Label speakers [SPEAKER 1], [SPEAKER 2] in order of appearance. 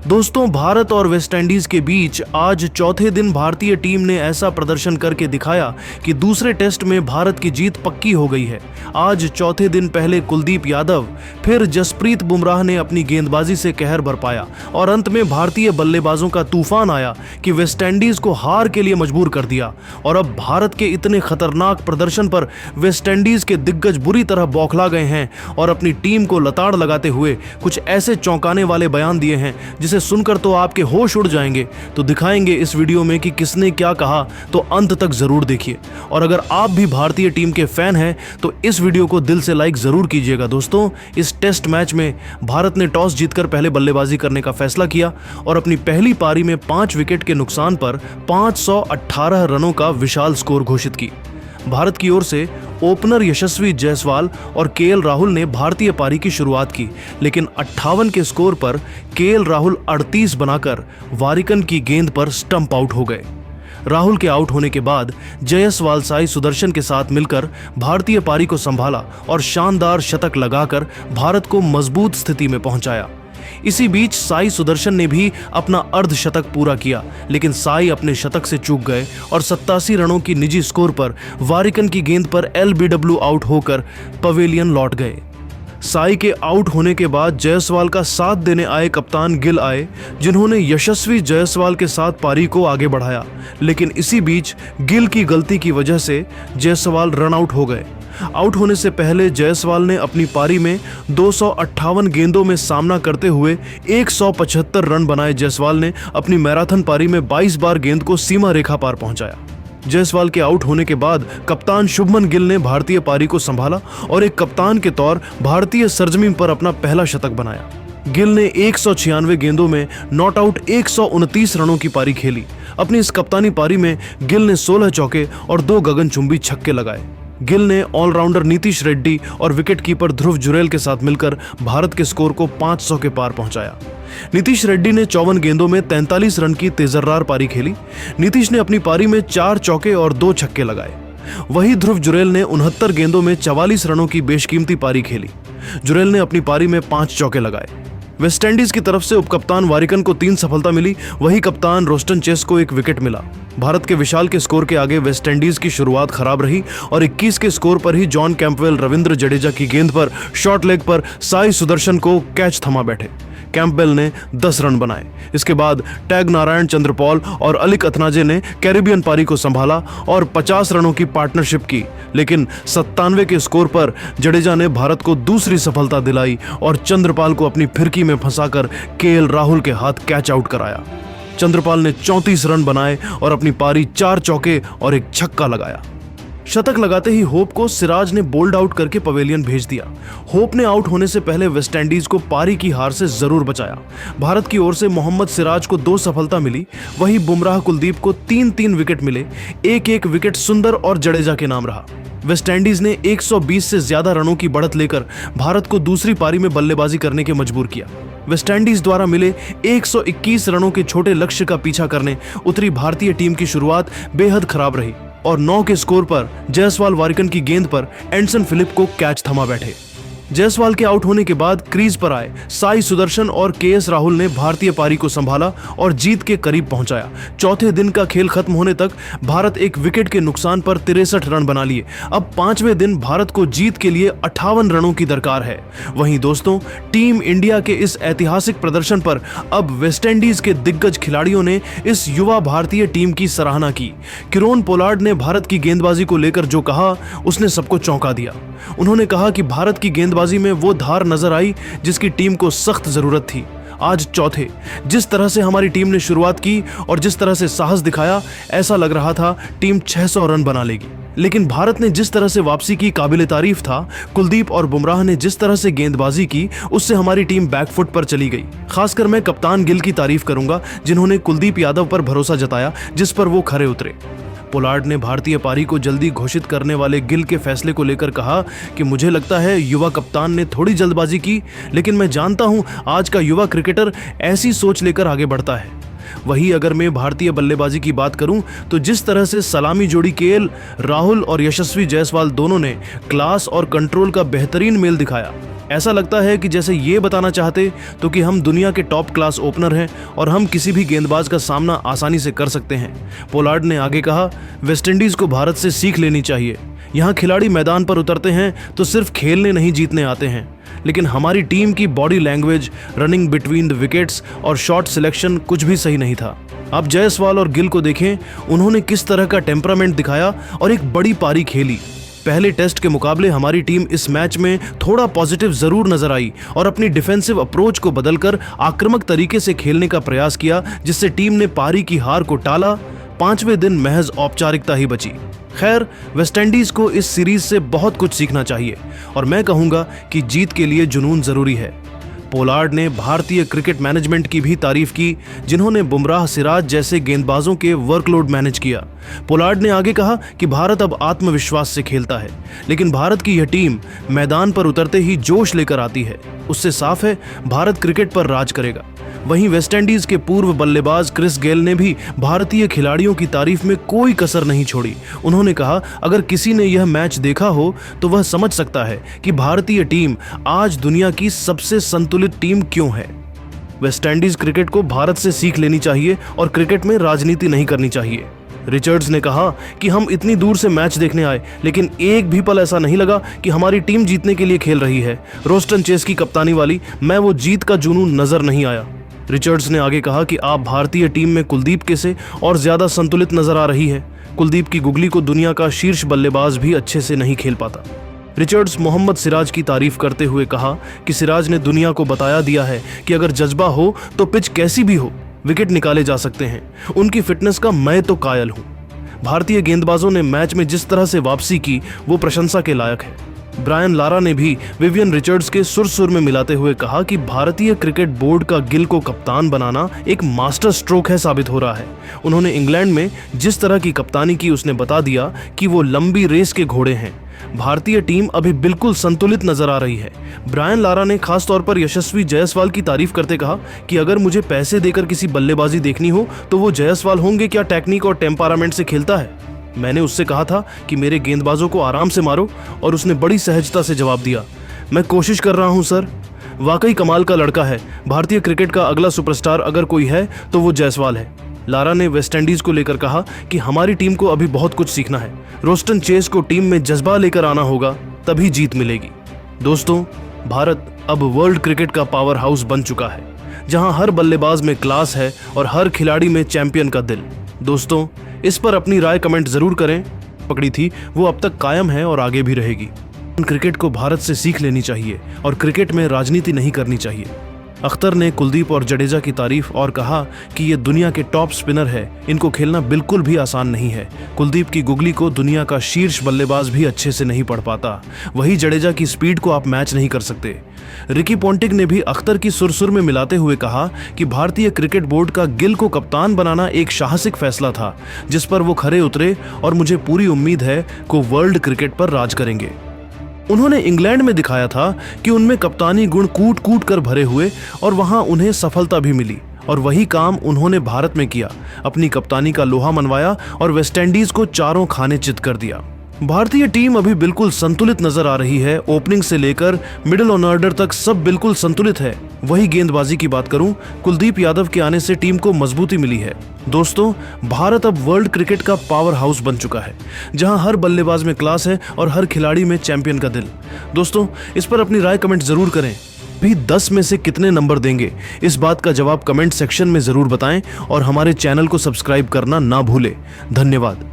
[SPEAKER 1] दोस्तों, भारत और वेस्टइंडीज के बीच आज चौथे दिन भारतीय टीम ने ऐसा प्रदर्शन करके दिखाया कि दूसरे टेस्ट में भारत की जीत पक्की हो गई है। आज चौथे दिन पहले कुलदीप यादव, फिर जसप्रीत बुमराह ने अपनी गेंदबाजी से कहर बरपाया और अंत में भारतीय बल्लेबाजों का तूफान आया कि वेस्टइंडीज को हार के लिए मजबूर कर दिया। और अब भारत के इतने खतरनाक प्रदर्शन पर वेस्टइंडीज के दिग्गज बुरी तरह बौखला गए हैं और अपनी टीम को लताड़ लगाते हुए कुछ ऐसे चौंकाने वाले बयान दिए हैं जिसे सुनकर तो आपके होश उड़ जाएंगे। तो दिखाएंगे इस वीडियो में कि किसने क्या कहा, तो अंत तक जरूर देखिए। और अगर आप भी भारतीय टीम के फैन हैं तो इस वीडियो को दिल से लाइक जरूर कीजिएगा। दोस्तों, इस टेस्ट मैच में भारत ने टॉस जीतकर पहले बल्लेबाजी करने का फैसला किया और अपनी पहली पारी में 5 विकेट के नुकसान पर 518 रनों का विशाल स्कोर घोषित की। भारत की ओर से ओपनर यशस्वी जायसवाल और केएल राहुल ने भारतीय पारी की शुरुआत की, लेकिन 58 के स्कोर पर केएल राहुल 38 बनाकर वारिकन की गेंद पर स्टंप आउट हो गए। राहुल के आउट होने के बाद जायसवाल साई सुदर्शन के साथ मिलकर भारतीय पारी को संभाला और शानदार शतक लगाकर भारत को मजबूत स्थिति में पहुंचाया। इसी बीच साई सुदर्शन ने भी अपना अर्धशतक पूरा किया, लेकिन साई अपने शतक से चूक गए और 87 रनों की निजी स्कोर पर वारिकन की गेंद पर एलबीडब्ल्यू आउट होकर पवेलियन लौट गए। साई के आउट होने के बाद जायसवाल का साथ देने आए कप्तान गिल आए, जिन्होंने यशस्वी जायसवाल के साथ पारी को आगे बढ़ाया, लेकिन इसी बीच गिल की गलती की वजह से जायसवाल रन आउट हो गए। आउट होने से पहले जायसवाल ने अपनी पारी में 258 गेंदों में सामना करते हुए 175 रन बनाए। जायसवाल ने अपनी मैराथन पारी में 22 बार गेंद को सीमा रेखा पार पहुंचाया। जायसवाल के आउट होने के बाद कप्तान शुभमन गिल ने भारतीय पारी को संभाला और एक कप्तान के तौर भारतीय सरजमीन पर अपना पहला शतक बनाया। गिल ने 196 गेंदों में नॉट आउट 129 रनों की पारी खेली। अपनी इस कप्तानी पारी में गिल ने 16 चौके और 2 गगनचुंबी छक्के लगाए। गिल ने ऑलराउंडर नीतीश रेड्डी और विकेटकीपर ध्रुव जुरैल के साथ मिलकर भारत के स्कोर को 500 के पार पहुंचाया। नीतीश रेड्डी ने 54 गेंदों में 43 रन की तेजर्रार पारी खेली। नीतीश ने अपनी पारी में 4 चौके और 2 छक्के लगाए। वहीं ध्रुव जुरैल ने 69 गेंदों में 44 रनों की बेशकीमती पारी खेली। जुरैल ने अपनी पारी में 5 चौके लगाए। वेस्टइंडीज की तरफ से उपकप्तान वारिकन को 3 सफलता मिली, वही कप्तान रोस्टन चेस को 1 विकेट मिला। भारत के विशाल के स्कोर के आगे वेस्टइंडीज की शुरुआत खराब रही और 21 के स्कोर पर ही जॉन कैंपबेल रविंद्र जडेजा की गेंद पर शॉर्ट लेग पर साई सुदर्शन को कैच थमा बैठे। कैंपबेल ने 10 रन बनाए। इसके बाद टैग नारायण चंद्रपॉल और अलिक अथनाजे ने कैरिबियन पारी को संभाला और 50 रनों की पार्टनरशिप की, लेकिन 97 के स्कोर पर जडेजा ने भारत को दूसरी सफलता दिलाई और चंद्रपाल को अपनी फिरकी में फंसाकर केएल राहुल के हाथ कैच आउट कराया। चंद्रपाल ने 34 रन बनाए और अपनी पारी 4 चौके और 1 छक्का लगाया। शतक लगाते ही होप को सिराज ने बोल्ड आउट करके पवेलियन भेज दिया। होप ने आउट होने से पहले वेस्टइंडीज को पारी की हार से जरूर बचाया। भारत की ओर से मोहम्मद सिराज को 2 सफलता मिली, वहीं बुमराह कुलदीप को 3-3 विकेट मिले। 1-1 विकेट सुंदर और जडेजा के नाम रहा। वेस्टइंडीज ने 120 से ज्यादा रनों की बढ़त लेकर भारत को दूसरी पारी में बल्लेबाजी करने के मजबूर किया। वेस्टइंडीज द्वारा मिले 121 रनों के छोटे लक्ष्य का पीछा करने उतरी भारतीय टीम की शुरुआत बेहद खराब रही और 9 के स्कोर पर जायसवाल वारिकन की गेंद पर एंडरसन फिलिप को कैच थमा बैठे। जायसवाल के आउट होने के बाद क्रीज पर आए साई सुदर्शन और केएस राहुल ने भारतीय पारी को संभाला और जीत के करीब पहुंचाया। चौथे दिन का खेल खत्म होने तक भारत 1 विकेट के नुकसान पर 63 रन बना लिए। अब 5वें दिन भारत को जीत के लिए 58 रनों की दरकार है। वहीं दोस्तों, टीम इंडिया के इस ऐतिहासिक प्रदर्शन पर अब वेस्टइंडीज के दिग्गज खिलाड़ियों ने इस युवा भारतीय टीम की सराहना की। किरोन पोलार्ड ने भारत की गेंदबाजी को लेकर जो कहा, उसने सबको चौंका दिया। उन्होंने कहा कि भारत की गेंदबाजी में वो धार नजर आई जिसकी टीम को सख्त जरूरत थी। आज चौथे जिस तरह से हमारी टीम ने शुरुआत की और जिस तरह से साहस दिखाया, ऐसा लग रहा था टीम 600 रन बना लेगी, लेकिन भारत ने जिस तरह से वापसी की काबिले तारीफ था। कुलदीप और बुमराह ने जिस तरह से गेंदबाजी की, उससे हमारी टीम बैकफुट पर चली गई। खासकर मैं कप्तान गिल की तारीफ करूंगा, जिन्होंने कुलदीप यादव पर भरोसा जताया, जिस पर वो खरे उतरे। पोलार्ड ने भारतीय पारी को जल्दी घोषित करने वाले गिल के फैसले को लेकर कहा कि मुझे लगता है युवा कप्तान ने थोड़ी जल्दबाजी की, लेकिन मैं जानता हूं आज का युवा क्रिकेटर ऐसी सोच लेकर आगे बढ़ता है। वहीं अगर मैं भारतीय बल्लेबाजी की बात करूं तो जिस तरह से सलामी जोड़ी केएल राहुल और यशस्वी जायसवाल दोनों ने क्लास और कंट्रोल का बेहतरीन मेल दिखाया, ऐसा लगता है कि जैसे ये बताना चाहते तो कि हम दुनिया के टॉप क्लास ओपनर हैं और हम किसी भी गेंदबाज का सामना आसानी से कर सकते हैं। पोलार्ड ने आगे कहा, वेस्टइंडीज को भारत से सीख लेनी चाहिए। यहाँ खिलाड़ी मैदान पर उतरते हैं तो सिर्फ खेलने नहीं जीतने आते हैं, लेकिन हमारी टीम की body language, running between the wickets और शॉट सिलेक्शन कुछ भी सही नहीं था। आप जायसवाल और गिल को देखें, उन्होंने किस तरह का टेम्परामेंट दिखाया और एक बड़ी पारी खेली। पहले टेस्ट के मुकाबले हमारी टीम इस मैच में थोड़ा पॉजिटिव जरूर नजर आई और अपनी डिफेंसिव अप्रोच को बदलकर आक्रामक तरीके से खेलने का प्रयास किया, जिससे टीम ने पारी की हार को टाला। 5वें दिन महज औपचारिकता ही बची। खैर, वेस्टइंडीज को इस सीरीज से बहुत कुछ सीखना चाहिए और मैं कहूंगा कि जीत के लिए जुनून जरूरी है। पोलार्ड ने भारतीय क्रिकेट मैनेजमेंट की भी तारीफ की, जिन्होंने बुमराह, सिराज जैसे गेंदबाजों के वर्कलोड मैनेज किया। पोलार्ड ने आगे कहा कि भारत अब आत्मविश्वास से खेलता है, लेकिन भारत की यह टीम मैदान पर उतरते ही जोश लेकर आती है। उससे साफ है भारत क्रिकेट पर राज करेगा। वहीं वेस्टइंडीज के पूर्व बल्लेबाज क्रिस गेल ने भी भारतीय खिलाड़ियों की तारीफ में कोई कसर नहीं छोड़ी। उन्होंने कहा, अगर किसी ने यह मैच देखा हो तो वह समझ सकता है कि भारतीय टीम आज दुनिया की सबसे संतुलित टीम क्यों है। वेस्टइंडीज क्रिकेट को भारत से सीख लेनी चाहिए और क्रिकेट में राजनीति नहीं करनी चाहिए। रिचर्ड्स ने कहा कि हम इतनी दूर से मैच देखने आए, लेकिन एक भी पल ऐसा नहीं लगा कि हमारी टीम जीतने के लिए खेल रही है। रोस्टन चेस की कप्तानी वाली मैं वो जीत का जुनून नजर नहीं आया। रिचर्ड्स ने आगे कहा कि आप भारतीय टीम में कुलदीप के से और ज्यादा संतुलित नजर आ रही है। कुलदीप की गुगली को दुनिया का शीर्ष बल्लेबाज भी अच्छे से नहीं खेल पाता। रिचर्ड्स मोहम्मद सिराज की तारीफ करते हुए कहा कि सिराज ने दुनिया को बताया दिया है कि अगर जज्बा हो तो पिच कैसी भी हो, विकेट निकाले जा सकते हैं। उनकी फिटनेस का मैं तो कायल हूं। भारतीय गेंदबाजों ने मैच में जिस तरह से वापसी की वो प्रशंसा के लायक है। ब्रायन लारा ने भी विवियन रिचर्ड्स के सुर में मिलाते हुए कहा कि भारतीय क्रिकेट बोर्ड का गिल को कप्तान बनाना एक मास्टर स्ट्रोक है साबित हो रहा है। उन्होंने इंग्लैंड में जिस तरह की कप्तानी की उसने बता दिया कि वो लंबी रेस के घोड़े हैं। भारतीय टीम अभी बिल्कुल संतुलित नजर आ रही है। ब्रायन लारा ने खास तौर पर यशस्वी जायसवाल की तारीफ करते कहा कि अगर मुझे पैसे देकर किसी बल्लेबाजी देखनी हो तो वो जायसवाल होंगे। क्या टेक्निक और टेम्परामेंट से खेलता है। मैंने उससे कहा था कि मेरे गेंदबाजों को आराम से मारो और उसने बड़ी सहजता से जवाब दिया, मैं कोशिश कर रहा हूं सर। वाकई कमाल का लड़का है। भारतीय क्रिकेट का अगला सुपरस्टार अगर कोई है तो वो जायसवाल है। लारा ने वेस्टइंडीज को लेकर कहा कि हमारी टीम को अभी बहुत कुछ सीखना है। रोस्टन चेस को टीम में जज्बा लेकर आना होगा, तभी जीत मिलेगी। दोस्तों, भारत अब वर्ल्ड क्रिकेट का पावर हाउस बन चुका है, जहां हर बल्लेबाज में क्लास है और हर खिलाड़ी में चैंपियन का दिल। दोस्तों, इस पर अपनी राय कमेंट जरूर करें। पकड़ी थी वो अब तक कायम है और आगे भी रहेगी। क्रिकेट को भारत से सीख लेनी चाहिए और क्रिकेट में राजनीति नहीं करनी चाहिए। अख्तर ने कुलदीप और जडेजा की तारीफ और कहा कि ये दुनिया के टॉप स्पिनर है, इनको खेलना बिल्कुल भी आसान नहीं है। कुलदीप की गुगली को दुनिया का शीर्ष बल्लेबाज भी अच्छे से नहीं पढ़ पाता। वही जडेजा की स्पीड को आप मैच नहीं कर सकते। रिकी पोंटिंग ने भी अख्तर की सुर में मिलाते हुए कहा कि भारतीय क्रिकेट बोर्ड का गिल को कप्तान बनाना एक साहसिक फैसला था, जिस पर वो खरे उतरे और मुझे पूरी उम्मीद है कि वर्ल्ड क्रिकेट पर राज करेंगे। उन्होंने इंग्लैंड में दिखाया था कि उनमें कप्तानी गुण कूट कूट कर भरे हुए और वहां उन्हें सफलता भी मिली, और वही काम उन्होंने भारत में किया। अपनी कप्तानी का लोहा मनवाया और वेस्टइंडीज को चारों खाने चित कर दिया। भारतीय टीम अभी बिल्कुल संतुलित नजर आ रही है। ओपनिंग से लेकर मिडिल ऑर्डर तक सब बिल्कुल संतुलित है। वही गेंदबाजी की बात करूं, कुलदीप यादव के आने से टीम को मजबूती मिली है। दोस्तों, भारत अब वर्ल्ड क्रिकेट का पावर हाउस बन चुका है, जहां हर बल्लेबाज में क्लास है और हर खिलाड़ी में चैंपियन का दिल। दोस्तों, इस पर अपनी राय कमेंट जरूर करें। भी 10 में से कितने नंबर देंगे, इस बात का जवाब कमेंट सेक्शन में जरूर बताएं और हमारे चैनल को सब्सक्राइब करना ना भूलें। धन्यवाद।